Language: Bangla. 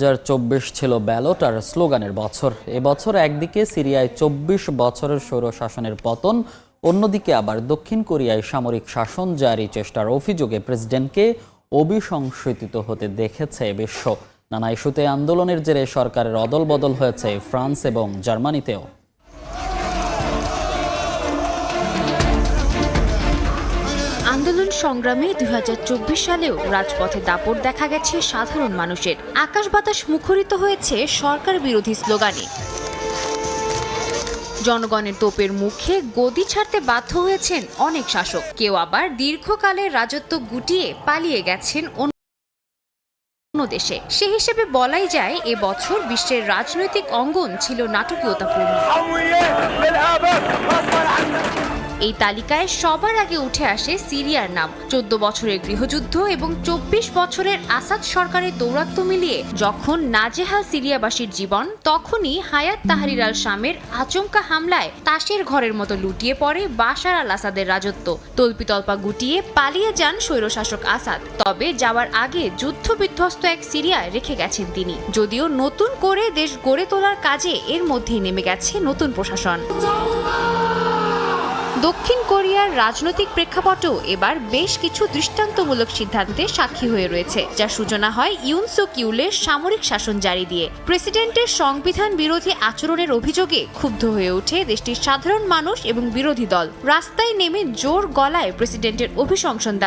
2024 ছিল ব্যালট আর স্লোগানের বছর। এবছর একদিকে সিরিয়ায় 24 বছরের স্বৈরশাসনের পতন, অন্যদিকে আবার দক্ষিণ কোরিয়ায় সামরিক শাসন জারি চেষ্টার অভিযোগে প্রেসিডেন্টকে অভিশংসিত হতে দেখেছে বিশ্ব। নানা ইস্যুতে আন্দোলনের জেরে সরকারের অদলবদল হয়েছে ফ্রান্স এবং জার্মানিতেও। আন্দোলন সংগ্রামে 2024 সালেও রাজপথে দাপট দেখা গেছে সাধারণ মানুষের। আকাশ বাতাস মুখরিত হয়েছে সরকার বিরোধী স্লোগানে। জনগণের তোপের মুখে গদি ছাড়তে বাধ্য হয়েছেন অনেক শাসক, কেউ আবার দীর্ঘকালের রাজত্ব গুটিয়ে পালিয়ে গেছেন অন্য দেশে। সে হিসেবে বলাই যায় এবছর বিশ্বের রাজনৈতিক অঙ্গন ছিল নাটকীয়তাপূর্ণ। এই তালিকায় সবার আগে উঠে আসে সিরিয়ার নাম। 14 বছরের গৃহযুদ্ধ এবং 24 বছরের আসাদ সরকারের দৌরাত্ম্য মিলিয়ে যখন নাজেহাল সিরিয়াবাসীর জীবন, তখনই হায়াত তাহরির আল শামের আচমকা হামলায় তাসের ঘরের মতো লুটিয়ে পড়ে বাশার আল আসাদের রাজত্ব। তল্পিতল্পা গুটিয়ে পালিয়ে যান স্বৈরশাসক আসাদ। তবে যাওয়ার আগে যুদ্ধ বিধ্বস্ত এক সিরিয়ায় রেখে গেছেন তিনি। যদিও নতুন করে দেশ গড়ে তোলার কাজে এর মধ্যেই নেমে গেছে নতুন প্রশাসন। দক্ষিণ কোরিয়ার রাজনৈতিক প্রেক্ষাপটও এবার বেশ কিছু দৃষ্টান্তমূলক সিদ্ধান্তের সাক্ষী হয়ে রয়েছে, যার সূচনা হয় ইউন সুক ইউলের সামরিক শাসন জারি দিয়ে। প্রেসিডেন্টের সংবিধান বিরোধী আচরণের অভিযোগে ক্ষুব্ধ হয়ে ওঠে দেশটির সাধারণ মানুষ এবং বিরোধী দল। রাস্তায় নেমে জোর গলায় প্রেসিডেন্টের অভিশংসন